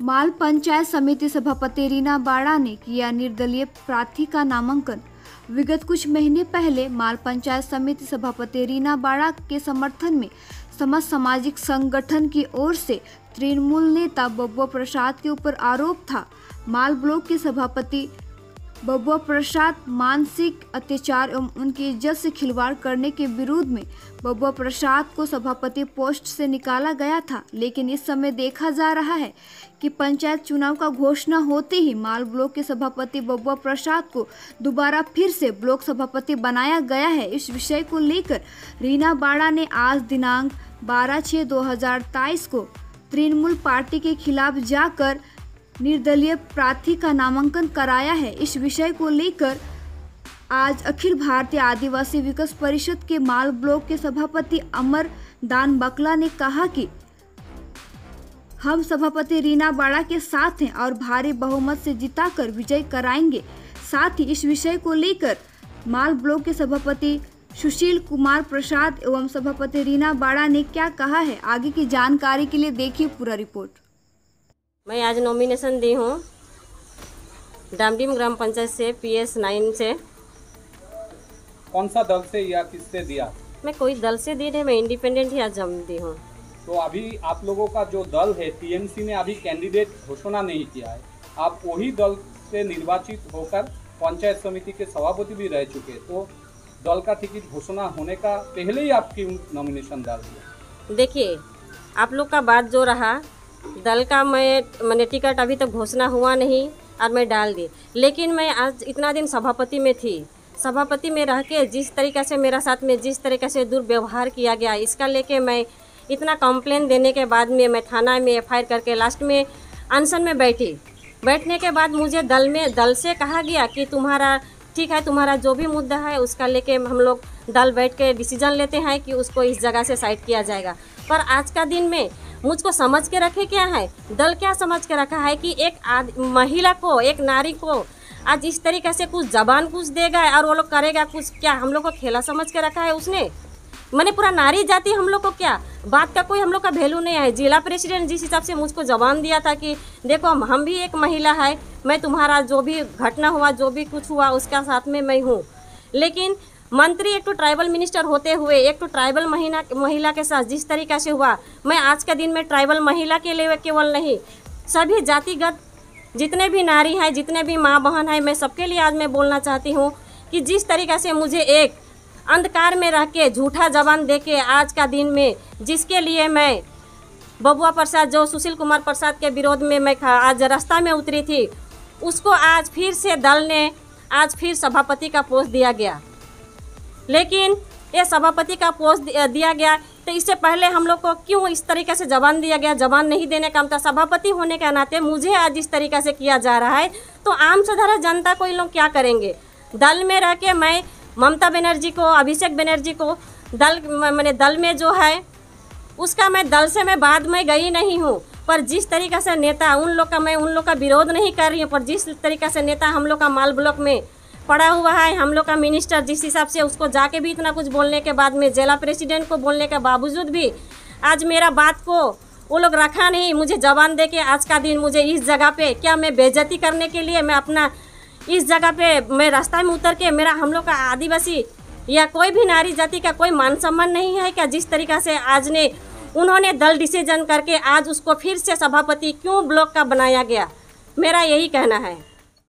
माल पंचायत समिति सभापति रीना बाड़ा ने किया निर्दलीय प्रार्थी का नामांकन। विगत कुछ महीने पहले माल पंचायत समिति सभापति रीना बाड़ा के समर्थन में समस्त सामाजिक संगठन की ओर से तृणमूल नेता बब्बू प्रसाद के ऊपर आरोप था। माल ब्लॉक के सभापति बब्बू प्रसाद मानसिक अत्याचार एवं उनकी इज्जत से खिलवाड़ करने के विरोध में बब्बू प्रसाद को सभापति पोस्ट से निकाला गया था। लेकिन इस समय देखा जा रहा है कि पंचायत चुनाव का घोषणा होते ही माल ब्लॉक के सभापति बब्बू प्रसाद को दोबारा फिर से ब्लॉक सभापति बनाया गया है। इस विषय को लेकर रीना बाड़ा ने आज दिनांक 12/6/2023 को तृणमूल पार्टी के खिलाफ जाकर निर्दलीय प्रार्थी का नामांकन कराया है। इस विषय को लेकर आज अखिल भारतीय आदिवासी विकास परिषद के माल ब्लॉक के सभापति अमर दान बकला ने कहा कि हम सभापति रीना बाड़ा के साथ हैं और भारी बहुमत से जिताकर विजय कराएंगे। साथ ही इस विषय को लेकर माल ब्लॉक के सभापति सुशील कुमार प्रसाद एवं सभापति रीना बाड़ा ने क्या कहा है, आगे की जानकारी के लिए देखिए पूरा रिपोर्ट। मैं आज नॉमिनेशन दी हूँ डामडीम ग्राम पंचायत से PS 9 से। कौन सा दल से या किससे दिया? मैं कोई दल से दी नहीं, मैं इंडिपेंडेंट ही आज जम दी हूँ। तो अभी आप लोगों का जो दल है TMC ने अभी कैंडिडेट घोषणा नहीं किया है। आप वही दल से निर्वाचित होकर पंचायत समिति के सभापति भी रह चुके, तो दल का टिकट घोषणा होने का पहले ही आप क्यों नॉमिनेशन डाल दिया? देखिए, आप लोग का बात जो रहा, दल का मैंने टिकट अभी तक घोषणा हुआ नहीं और मैं डाल दी। लेकिन मैं आज इतना दिन सभापति में थी, सभापति में रह के जिस तरीक़े से मेरा साथ में जिस तरीक़े से दुर्व्यवहार किया गया, इसका लेके मैं इतना कंप्लेन देने के बाद में मैं थाना में FIR करके लास्ट में अनशन में बैठने के बाद मुझे दल से कहा गया कि तुम्हारा ठीक है, तुम्हारा जो भी मुद्दा है उसका लेके हम लोग दल बैठ के डिसीजन लेते हैं कि उसको इस जगह से साइड किया जाएगा। पर आज का दिन में मुझको समझ के रखे क्या है, दल क्या समझ के रखा है कि एक महिला को, एक नारी को आज इस तरीके से कुछ जबान कुछ देगा और वो लोग करेगा कुछ, क्या हम लोग को खेला समझ के रखा है उसने? मैंने पूरा नारी जाति हम लोग को क्या बात का कोई हम लोग का वैल्यू नहीं है। जिला प्रेसिडेंट जिस हिसाब से मुझको जबान दिया था कि देखो हम भी एक महिला है, मैं तुम्हारा जो भी घटना हुआ जो भी कुछ हुआ उसका साथ में मैं हूँ। लेकिन मंत्री एक तो ट्राइबल मिनिस्टर होते हुए एक तो ट्राइबल महिला के साथ जिस तरीक़े से हुआ, मैं आज के दिन में ट्राइबल महिला के लिए केवल नहीं, सभी जातिगत जितने भी नारी हैं, जितने भी माँ बहन हैं, मैं सबके लिए आज मैं बोलना चाहती हूँ कि जिस तरीक़े से मुझे एक अंधकार में रह के झूठा जबान दे के आज का दिन में जिसके लिए मैं बब्बू प्रसाद जो सुशील कुमार प्रसाद के विरोध में मैं आज रास्ता में उतरी थी, उसको आज फिर से दल ने आज फिर सभापति का पोस्ट दिया गया। लेकिन ये सभापति का पोस्ट दिया गया तो इससे पहले हम लोग को क्यों इस तरीके से जबान दिया गया? जबान नहीं देने का था, सभापति होने के नाते मुझे आज इस तरीके से किया जा रहा है तो आम साधारण जनता को इन लोग क्या करेंगे? दल में रह के मैं ममता बनर्जी को, अभिषेक बनर्जी को मैंने दल में जो है उसका मैं दल से मैं बाद में गई नहीं हूँ, पर जिस तरीक़े से नेता उन लोग का विरोध नहीं कर रही हूँ, पर जिस तरीक़े से नेता हम लोग का माल ब्लॉक में पड़ा हुआ है, हम लोग का मिनिस्टर जिस हिसाब से उसको जाके भी इतना कुछ बोलने के बाद में जिला प्रेसिडेंट को बोलने के बावजूद भी आज मेरा बात को वो लोग रखा नहीं, मुझे जबान दे के आज का दिन मुझे इस जगह पे क्या मैं बेइज्जती करने के लिए मैं अपना इस जगह पे मैं रास्ता में उतर के मेरा हम लोग का आदिवासी या कोई भी नारी जाति का कोई मान सम्मान नहीं है क्या? जिस तरीक़ा से आज ने उन्होंने दल डिसीजन करके आज उसको फिर से सभापति क्यों ब्लॉक का बनाया गया, मेरा यही कहना है।